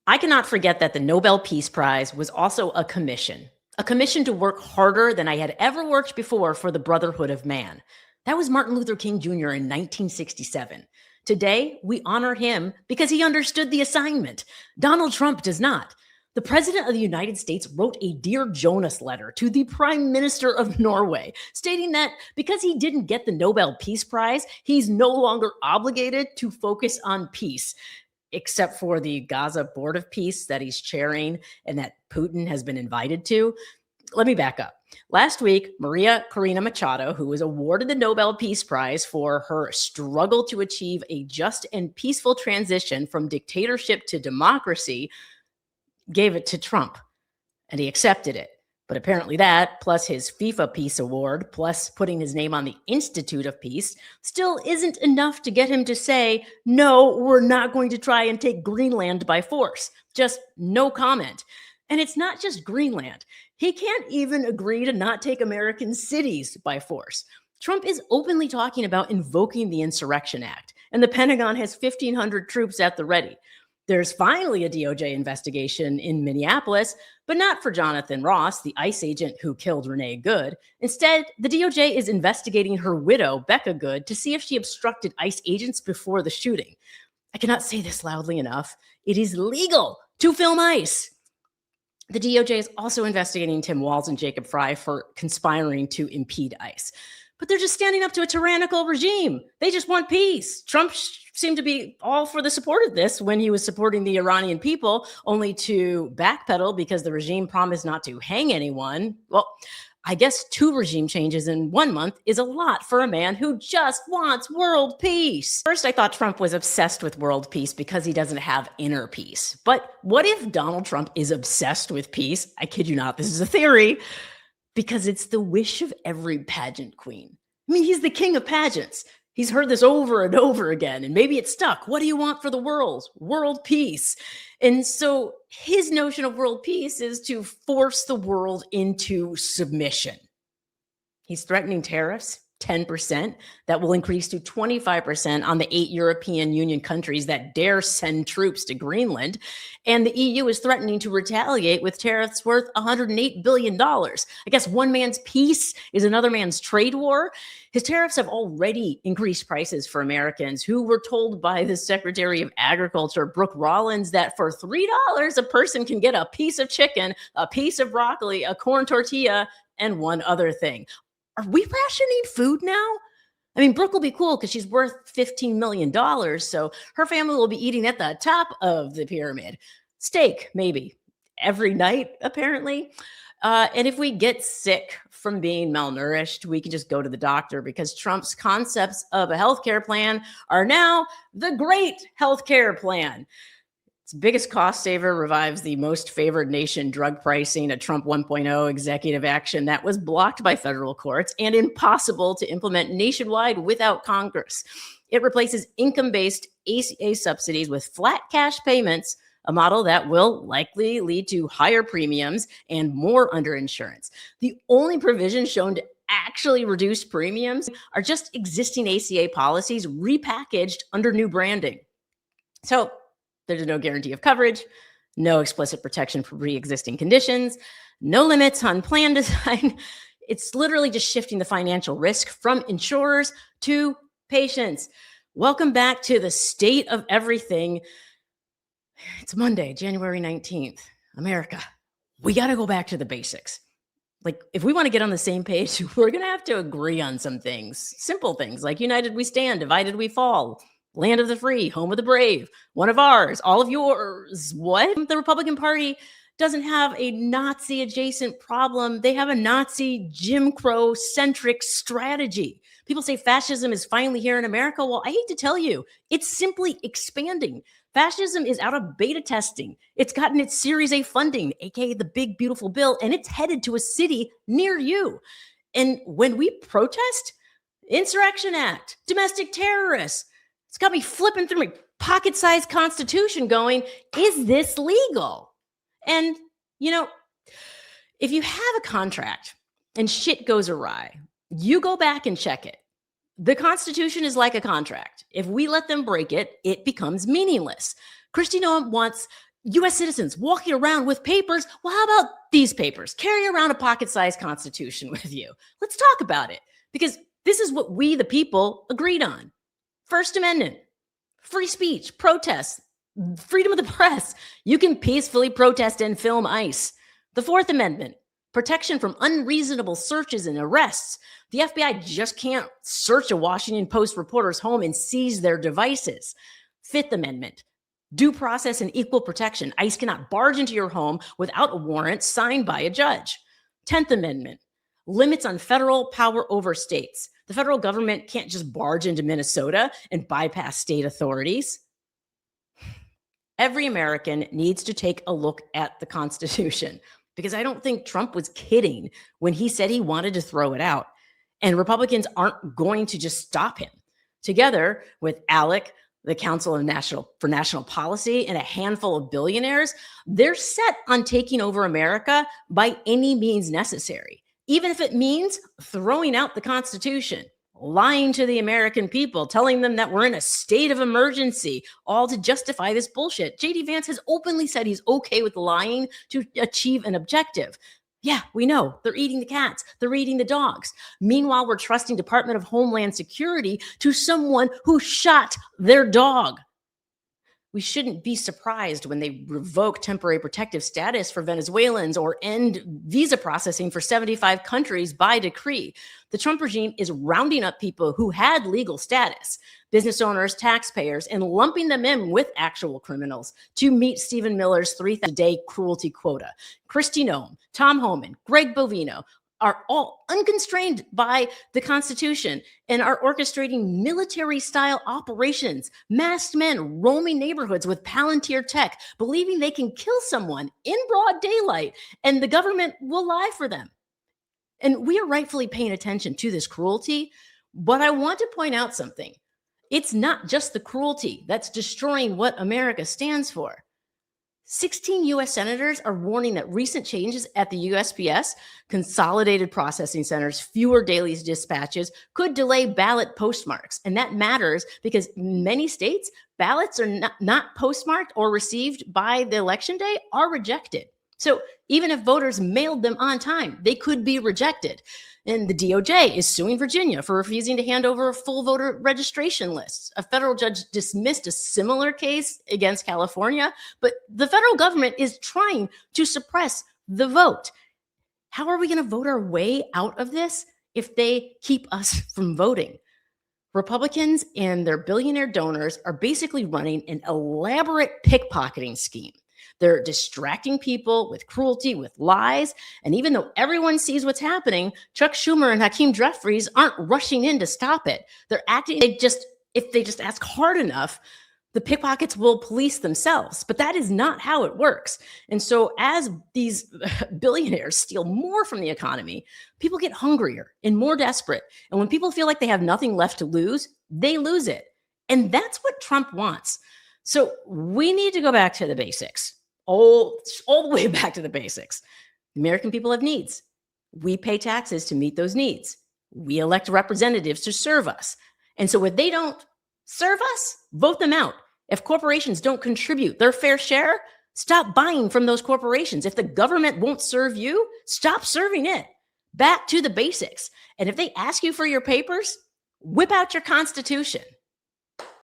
I cannot forget that the Nobel Peace Prize was also a commission to work harder than I had ever worked before for the brotherhood of man. That was Martin Luther King Jr. in 1967. Today, we honor him because he understood the assignment. Donald Trump does not. The President of the United States wrote a Dear Jonas letter to the Prime Minister of Norway, stating that because he didn't get the Nobel Peace Prize, he's no longer obligated to focus on peace, except for the Gaza Board of Peace that he's chairing and that Putin has been invited to. Let me back up. Last week, Maria Corina Machado, who was awarded the Nobel Peace Prize for her struggle to achieve a just and peaceful transition from dictatorship to democracy, gave it to Trump, and he accepted it. But apparently that, plus his FIFA Peace Award, plus putting his name on the Institute of Peace, still isn't enough to get him to say, no, we're not going to try and take Greenland by force. Just no comment. And it's not just Greenland. He can't even agree to not take American cities by force. Trump is openly talking about invoking the Insurrection Act, and the Pentagon has 1,500 troops at the ready. There's finally a DOJ investigation in Minneapolis, but not for Jonathan Ross, the ICE agent who killed Renee Good. Instead, the DOJ is investigating her widow, Becca Good, to see if she obstructed ICE agents before the shooting. I cannot say this loudly enough. It is legal to film ICE. The DOJ is also investigating Tim Walz and Jacob Frey for conspiring to impede ICE. But they're just standing up to a tyrannical regime. They just want peace. Trump seemed to be all for the support of this when he was supporting the Iranian people, only to backpedal because the regime promised not to hang anyone. Well, I guess 2 regime changes in 1 month is a lot for a man who just wants world peace. First, I thought Trump was obsessed with world peace because he doesn't have inner peace. But what if Donald Trump is obsessed with peace? I kid you not, this is a theory. Because it's the wish of every pageant queen. I mean, he's the king of pageants. He's heard this over and over again, and maybe it's stuck. What do you want for the world? World peace. And so his notion of world peace is to force the world into submission. He's threatening tariffs, 10%, that will increase to 25% on the 8 European Union countries that dare send troops to Greenland. And the EU is threatening to retaliate with tariffs worth $108 billion. I guess one man's peace is another man's trade war. His tariffs have already increased prices for Americans who were told by the Secretary of Agriculture, Brooke Rollins, that for $3 a person can get a piece of chicken, a piece of broccoli, a corn tortilla, and one other thing. Are we rationing food now? I mean, Brooke will be cool because she's worth $15 million, so her family will be eating at the top of the pyramid. Steak, maybe, every night, apparently. And if we get sick from being malnourished, we can just go to the doctor because Trump's concepts of a healthcare plan are now the great healthcare plan. Its biggest cost saver revives the most favored nation drug pricing, a Trump 1.0 executive action that was blocked by federal courts and impossible to implement nationwide without Congress. It replaces income-based ACA subsidies with flat cash payments, a model that will likely lead to higher premiums and more underinsurance. The only provisions shown to actually reduce premiums are just existing ACA policies repackaged under new branding. So there's no guarantee of coverage, no explicit protection for pre-existing conditions, no limits on plan design. It's literally just shifting the financial risk from insurers to patients. Welcome back to the state of everything. It's Monday, January 19th. America, we got to go back to the basics. Like, if we want to get on the same page, we're going to have to agree on some things, simple things like united we stand, divided we fall. Land of the free, home of the brave, one of ours, all of yours. What? The Republican Party doesn't have a Nazi adjacent problem. They have a Nazi Jim Crow centric strategy. People say fascism is finally here in America. Well, I hate to tell you, it's simply expanding. Fascism is out of beta testing. It's gotten its Series A funding, aka the big, beautiful bill, and it's headed to a city near you. And when we protest, Insurrection Act, domestic terrorists, it's got me flipping through my pocket-sized Constitution going, is this legal? And, you know, if you have a contract and shit goes awry, you go back and check it. The Constitution is like a contract. If we let them break it, it becomes meaningless. Kristi Noem wants US citizens walking around with papers. Well, how about these papers? Carry around a pocket-sized constitution with you. Let's talk about it, because this is what we, the people, agreed on. First Amendment, free speech, protests, freedom of the press. You can peacefully protest and film ICE. The Fourth Amendment, protection from unreasonable searches and arrests. The FBI just can't search a Washington Post reporter's home and seize their devices. Fifth Amendment, due process and equal protection. ICE cannot barge into your home without a warrant signed by a judge. 10th Amendment, limits on federal power over states. The federal government can't just barge into Minnesota and bypass state authorities. Every American needs to take a look at the Constitution, because I don't think Trump was kidding when he said he wanted to throw it out. And Republicans aren't going to just stop him. Together with ALEC, the Council of National Policy, and a handful of billionaires, they're set on taking over America by any means necessary, even if it means throwing out the Constitution, lying to the American people, telling them that we're in a state of emergency, all to justify this bullshit. JD Vance has openly said he's okay with lying to achieve an objective. Yeah, we know. They're eating the cats. They're eating the dogs. Meanwhile, we're trusting Department of Homeland Security to someone who shot their dog. We shouldn't be surprised when they revoke temporary protective status for Venezuelans or end visa processing for 75 countries by decree. The Trump regime is rounding up people who had legal status, business owners, taxpayers, and lumping them in with actual criminals to meet Stephen Miller's 3,000-a-day cruelty quota. Kristi Noem, Tom Homan, Greg Bovino are all unconstrained by the Constitution and are orchestrating military-style operations, masked men roaming neighborhoods with Palantir tech, believing they can kill someone in broad daylight and the government will lie for them. And we are rightfully paying attention to this cruelty, but I want to point out something. It's not just the cruelty that's destroying what America stands for. 16 U.S. senators are warning that recent changes at the USPS, consolidated processing centers, fewer daily dispatches, could delay ballot postmarks. And that matters because in many states, ballots are not postmarked or received by the election day are rejected. So even if voters mailed them on time, they could be rejected. And the DOJ is suing Virginia for refusing to hand over full voter registration lists. A federal judge dismissed a similar case against California, but the federal government is trying to suppress the vote. How are we going to vote our way out of this if they keep us from voting? Republicans and their billionaire donors are basically running an elaborate pickpocketing scheme. They're distracting people with cruelty, with lies. And even though everyone sees what's happening, Chuck Schumer and Hakeem Jeffries aren't rushing in to stop it. They're acting, if they just ask hard enough, the pickpockets will police themselves. But that is not how it works. And so as these billionaires steal more from the economy, people get hungrier and more desperate. And when people feel like they have nothing left to lose, they lose it. And that's what Trump wants. So we need to go back to the basics. All the way back to the basics. American people have needs. We pay taxes to meet those needs. We elect representatives to serve us. And so if they don't serve us, vote them out. If corporations don't contribute their fair share, stop buying from those corporations. If the government won't serve you, stop serving it. Back to the basics. And if they ask you for your papers, whip out your Constitution.